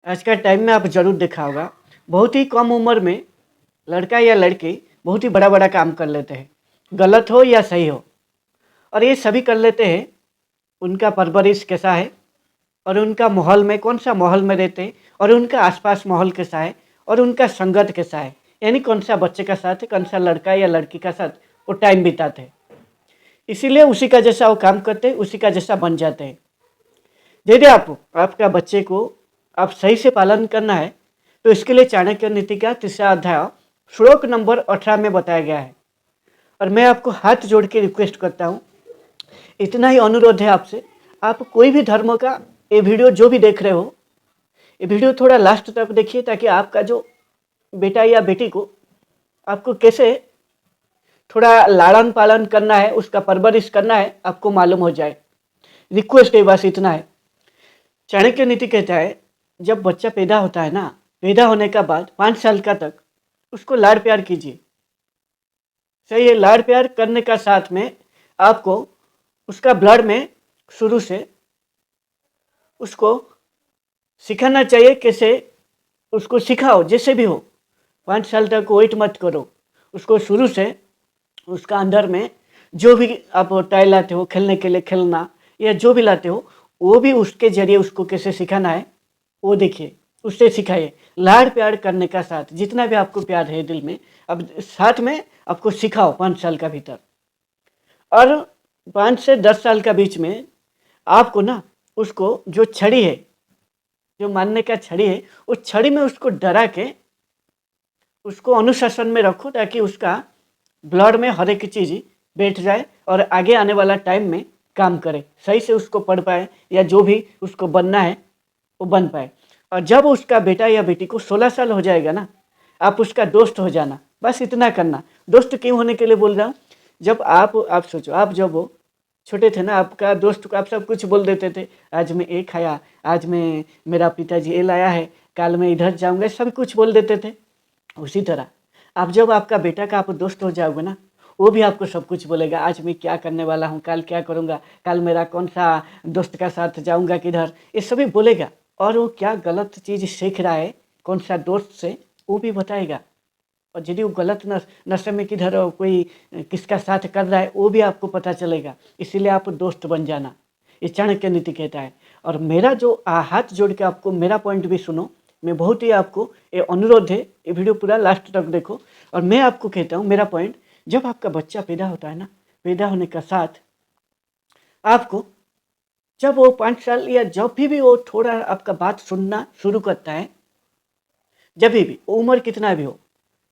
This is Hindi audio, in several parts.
आज का टाइम में आप ज़रूर देखा होगा, बहुत ही कम उम्र में लड़का या लड़की बहुत ही बड़ा-बड़ा काम कर लेते हैं, गलत हो या सही हो। और ये सभी कर लेते हैं, उनका परवरिश कैसा है और उनका माहौल में कौन-सा माहौल में रहते हैं और उनका आस-पास माहौल कैसा है और उनका संगत कैसा है। यानी कौन-सा बच्चे का साथ है, कौन-सा लड़का या लड़की का साथ वो टाइम बिताते हैं। इसीलिए उसी का जैसा वो काम करते हैं, उसी का जैसा बन जाते हैं। यदि आपका बच्चे को आप सही से पालन करना है, तो इसके लिए चाणक्य नीति का तीसरा अध्याय श्लोक नंबर 18 में बताया गया है। और मैं आपको हाथ जोड़ के रिक्वेस्ट करता हूँ, इतना ही अनुरोध है आपसे, आप कोई भी धर्म का ये वीडियो जो भी देख रहे हो, ये वीडियो थोड़ा लास्ट तक देखिए, ताकि आपका जो बेटा या बेटी को आपको कैसे थोड़ा लालन पालन करना है, उसका परवरिश करना है, आपको मालूम हो जाए। रिक्वेस्ट है, बस इतना है। चाणक्य नीति कहता है, जब बच्चा पैदा होता है ना, पैदा होने का बाद 5 साल का तक उसको लाड प्यार कीजिए। सही है, लाड प्यार करने का साथ में आपको उसका ब्लड में शुरू से उसको सिखाना चाहिए, कैसे उसको सिखाओ, जैसे भी हो। 5 साल तक वेट मत करो, उसको शुरू से उसका अंदर में जो भी आप टाइल लाते हो खेलने के लिए, खेलना या जो भी लाते हो, वो भी उसके जरिए उसको कैसे सिखाना है वो देखिए, उससे सिखाइए। लाड प्यार करने का साथ जितना भी आपको प्यार है दिल में, अब साथ में आपको सिखाओ 5 साल का भीतर। और 5 से 10 साल का बीच में आपको ना उसको जो छड़ी है, जो मारने का छड़ी है, उस छड़ी में उसको डरा के उसको अनुशासन में रखो, ताकि उसका ब्लड में हर एक चीज़ बैठ जाए और आगे आने वाला टाइम में काम करे, सही से उसको पढ़ पाए या जो भी उसको बनना है वो बन पाए। और जब उसका बेटा या बेटी को 16 साल हो जाएगा ना, आप उसका दोस्त हो जाना, बस इतना करना। दोस्त क्यों होने के लिए बोल रहा हूँ, जब आप सोचो, आप जब वो छोटे थे ना, आपका दोस्त को आप सब कुछ बोल देते थे, आज मैं ये खाया, आज मैं मेरा पिताजी ये लाया है, कल मैं इधर जाऊँगा, सब कुछ बोल देते थे। उसी तरह आप जब आपका बेटा का आप दोस्त हो जाओगे ना, वो भी आपको सब कुछ बोलेगा, आज मैं क्या करने वाला हूँ, कल क्या करूँगा, कल मेरा कौन सा दोस्त का साथ जाऊँगा किधर, ये सभी बोलेगा। और वो क्या गलत चीज़ सीख रहा है कौन सा दोस्त से, वो भी बताएगा। और यदि वो गलत नशे में किधर कोई किसका साथ कर रहा है, वो भी आपको पता चलेगा। इसीलिए आप दोस्त बन जाना, ये चाणक्य नीति कहता है। और मेरा जो हाथ जोड़ के आपको मेरा पॉइंट भी सुनो, मैं बहुत ही आपको ये अनुरोध है, ये वीडियो पूरा लास्ट तक देखो। और मैं आपको कहता हूँ मेरा पॉइंट, जब आपका बच्चा पैदा होता है ना, पैदा होने का साथ आपको, जब वो 5 साल या जब भी वो थोड़ा आपका बात सुनना शुरू करता है, जब भी उम्र कितना भी हो,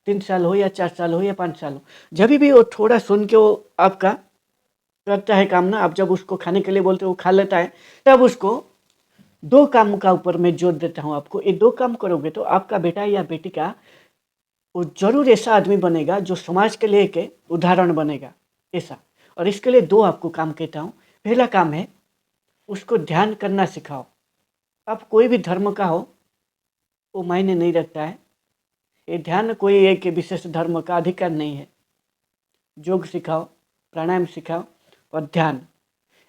3 साल हो या 4 साल हो या 5 साल हो, जब भी वो थोड़ा सुन के वो आपका करता है काम ना, आप जब उसको खाने के लिए बोलते हो वो खा लेता है, तब उसको 2 काम का ऊपर मैं जोर देता हूँ आपको। ये 2 काम करोगे तो आपका बेटा या बेटी का वो ज़रूर ऐसा आदमी बनेगा जो समाज के लिए के उदाहरण बनेगा, ऐसा। और इसके लिए 2 आपको काम कहता हूँ। पहला काम है, उसको ध्यान करना सिखाओ। आप कोई भी धर्म का हो, वो मायने नहीं रखता है। ये ध्यान कोई एक विशेष धर्म का अधिकार नहीं है। योग सिखाओ, प्राणायाम सिखाओ और ध्यान।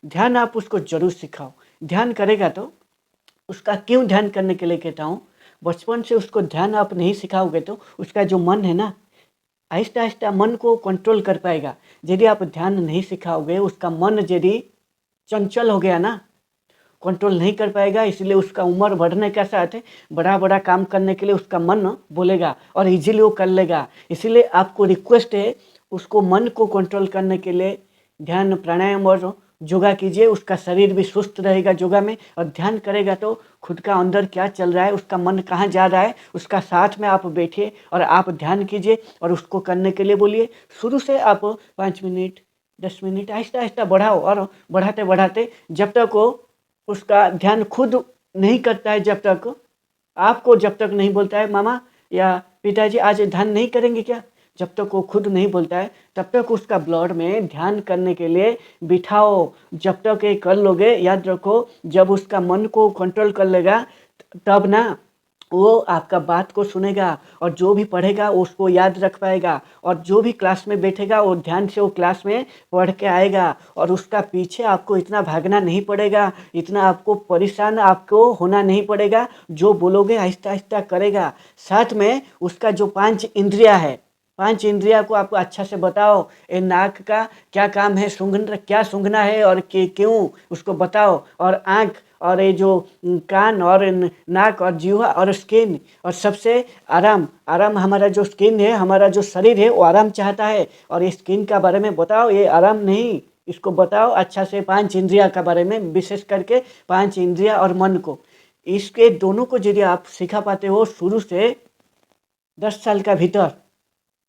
ध्यान आप उसको ज़रूर सिखाओ। ध्यान करेगा तो उसका क्यों ध्यान करने के लिए कहता हूँ, बचपन से उसको ध्यान आप नहीं सिखाओगे तो उसका जो मन है ना, आहिस्ता आहिस्ता मन को कंट्रोल कर पाएगा। यदि आप ध्यान नहीं सिखाओगे, उसका मन यदि चंचल हो गया ना, कंट्रोल नहीं कर पाएगा। इसलिए उसका उम्र बढ़ने के साथ बड़ा बड़ा काम करने के लिए उसका मन बोलेगा और इजीली वो कर लेगा। इसीलिए आपको रिक्वेस्ट है, उसको मन को कंट्रोल करने के लिए ध्यान, प्राणायाम और योगा कीजिए। उसका शरीर भी सुस्त रहेगा योगा में, और ध्यान करेगा तो खुद का अंदर क्या चल रहा है, उसका मन कहाँ जा रहा है, उसका साथ में आप बैठिए और आप ध्यान कीजिए और उसको करने के लिए बोलिए। शुरू से आप 5 मिनट 10 मिनट आहिस्ता आहिस्ता बढ़ाओ, और बढ़ाते बढ़ाते जब तक वो उसका ध्यान खुद नहीं करता है, जब तक आपको जब तक नहीं बोलता है, मामा या पिताजी आज ध्यान नहीं करेंगे क्या, जब तक वो खुद नहीं बोलता है तब तक उसका ब्लड में ध्यान करने के लिए बिठाओ। जब तक ये कर लोगे, याद रखो, जब उसका मन को कंट्रोल कर लेगा तब ना वो आपका बात को सुनेगा और जो भी पढ़ेगा उसको याद रख पाएगा, और जो भी क्लास में बैठेगा वो ध्यान से वो क्लास में पढ़ के आएगा, और उसका पीछे आपको इतना भागना नहीं पड़ेगा, इतना आपको परेशान आपको होना नहीं पड़ेगा। जो बोलोगे आहिस्ता आहिस्ता करेगा। साथ में उसका जो 5 इंद्रियाँ है, 5 इंद्रिया को आपको अच्छा से बताओ। ये नाक का क्या काम है, क्या सूंघना है और क्यों, उसको बताओ। और आँख और ये जो कान और नाक और जीवा और स्किन, और सबसे आराम आराम हमारा जो स्किन है, हमारा जो शरीर है वो आराम चाहता है। और ये स्किन का बारे में बताओ, ये आराम नहीं, इसको बताओ अच्छा से। 5 इंद्रिया का बारे में विशेष करके 5 इंद्रिया और मन को, इसके दोनों को यदि आप सिखा पाते हो शुरू से 10 साल का भीतर,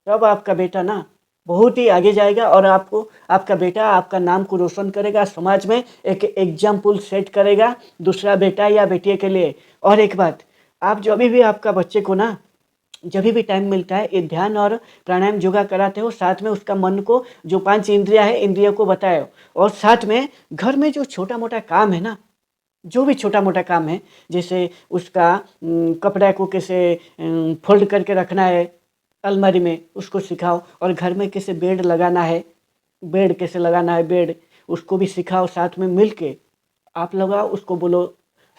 तब आपका बेटा ना बहुत ही आगे जाएगा, और आपका बेटा आपका नाम को रोशन करेगा, समाज में एक एग्जाम्पल सेट करेगा दूसरा बेटा या बेटिया के लिए। और एक बात, आप जब भी आपका बच्चे को ना जब भी टाइम मिलता है ये ध्यान और प्राणायाम योगा कराते हो, साथ में उसका मन को जो 5 इंद्रिया है इंद्रियों को बताए। और साथ में घर में जो छोटा मोटा काम है ना, जो भी छोटा मोटा काम है, जैसे उसका कपड़ा को कैसे फोल्ड करके रखना है अलमारी में, उसको सिखाओ। और घर में कैसे बेड लगाना है, बेड कैसे लगाना है, बेड उसको भी सिखाओ। साथ में मिल के आप लगाओ, उसको बोलो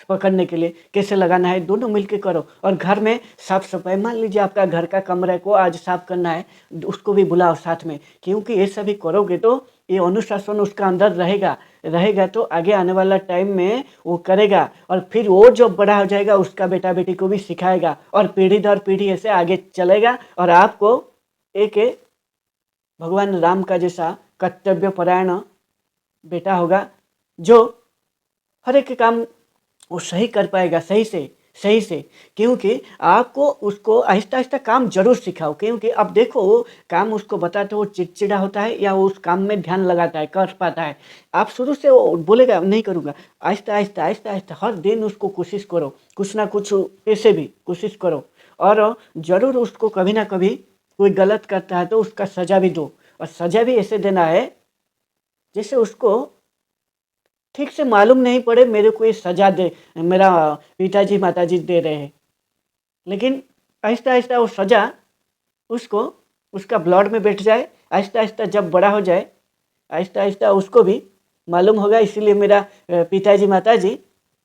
पकड़ने के लिए कैसे लगाना है, दोनों मिलके करो। और घर में साफ सफाई, मान लीजिए आपका घर का कमरे को आज साफ करना है, उसको भी बुलाओ साथ में, क्योंकि ये सभी करोगे तो ये अनुशासन उसका अंदर रहेगा रहेगा तो आगे आने वाला टाइम में वो करेगा। और फिर वो जब बड़ा हो जाएगा उसका बेटा बेटी को भी सिखाएगा, और पीढ़ी दर पीढ़ी ऐसे आगे चलेगा। और आपको एक भगवान राम का जैसा कर्तव्य परायण बेटा होगा, जो हर एक काम वो सही कर पाएगा, सही से। क्योंकि आपको उसको आहिस्ता आहिस्ता काम जरूर सिखाओ, क्योंकि अब देखो वो काम उसको बताते हो चिड़चिड़ा होता है या वो उस काम में ध्यान लगाता है, कर पाता है। आप शुरू से वो बोलेगा नहीं करूँगा, आहिस्ता आहिस्ता आहिस्ता आहिस्ता हर दिन उसको कोशिश करो, कुछ ना कुछ ऐसे भी कोशिश करो। और ज़रूर उसको कभी ना कभी कोई गलत करता है तो उसका सज़ा भी दो, और सज़ा भी ऐसे देना है जैसे उसको ठीक से मालूम नहीं पड़े मेरे को ये सज़ा दे, मेरा पिताजी माताजी दे रहे हैं। लेकिन आहिस्ता आहिस्ता वो सज़ा उसको उसका ब्लड में बैठ जाए, आहिस्ता आहिस्ता जब बड़ा हो जाए, आहिस्ता आहिस्ता उसको भी मालूम होगा, इसीलिए मेरा पिताजी माताजी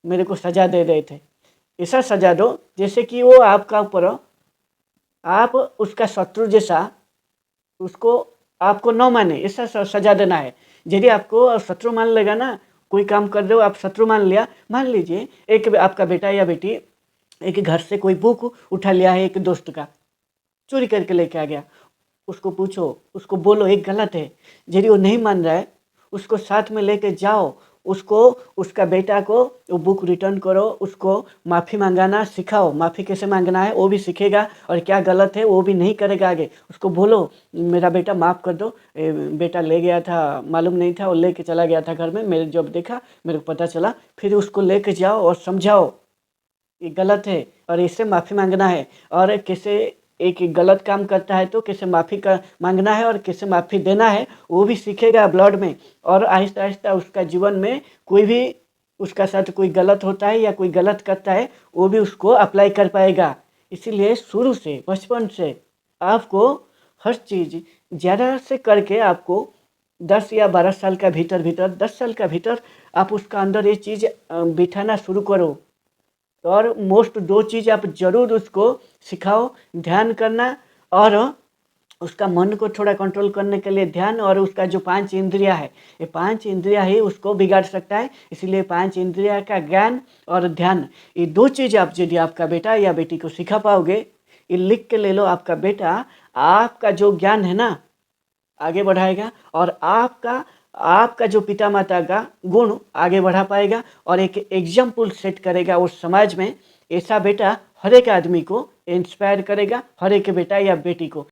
मेरे को सज़ा दे रहे थे। ऐसा सज़ा दो जैसे कि वो आपका ऊपर, आप उसका शत्रु जैसा उसको आपको न माने, ऐसा सज़ा देना है। यदि आपको शत्रु मान लेगा ना, कोई काम कर रहे हो आप शत्रु मान लिया, मान लीजिए एक आपका बेटा या बेटी एक घर से कोई बुक उठा लिया है, एक दोस्त का चोरी करके लेके आ गया, उसको पूछो, उसको बोलो एक गलत है। यदि वो नहीं मान रहा है, उसको साथ में लेके जाओ, उसको उसका बेटा को वो बुक रिटर्न करो, उसको माफ़ी मांगना सिखाओ, माफ़ी कैसे मांगना है वो भी सीखेगा, और क्या गलत है वो भी नहीं करेगा आगे। उसको बोलो मेरा बेटा माफ़ कर दो, बेटा ले गया था, मालूम नहीं था, वो लेके चला गया था घर में, मेरे जब देखा मेरे को पता चला। फिर उसको लेके जाओ और समझाओ ये गलत है और इससे माफ़ी मांगना है, और कैसे एक गलत काम करता है तो कैसे माफ़ी का मांगना है और कैसे माफ़ी देना है वो भी सीखेगा ब्लड में। और आहिस्ता आहिस्ता उसका जीवन में कोई भी उसका साथ कोई गलत होता है या कोई गलत करता है वो भी उसको अप्लाई कर पाएगा। इसीलिए शुरू से बचपन से आपको हर चीज़ ज़्यादा से करके आपको 10 या 12 साल का भीतर 10 साल का भीतर आप उसका अंदर ये चीज़ बिठाना शुरू करो। और मोस्ट 2 चीज़ आप ज़रूर उसको सिखाओ, ध्यान करना, और उसका मन को थोड़ा कंट्रोल करने के लिए ध्यान, और उसका जो 5 इंद्रियाँ है, ये 5 इंद्रियाँ ही उसको बिगाड़ सकता है। इसलिए 5 इंद्रियाँ का ज्ञान और ध्यान, ये 2 चीज़ आप यदि आपका बेटा या बेटी को सिखा पाओगे, ये लिख के ले लो, आपका बेटा आपका जो ज्ञान है ना आगे बढ़ाएगा, और आपका आपका जो पिता माता का गुण आगे बढ़ा पाएगा, और एक एग्जाम्पल सेट करेगा उस समाज में। ऐसा बेटा हर एक आदमी को इंस्पायर करेगा, हर एक बेटा या बेटी को।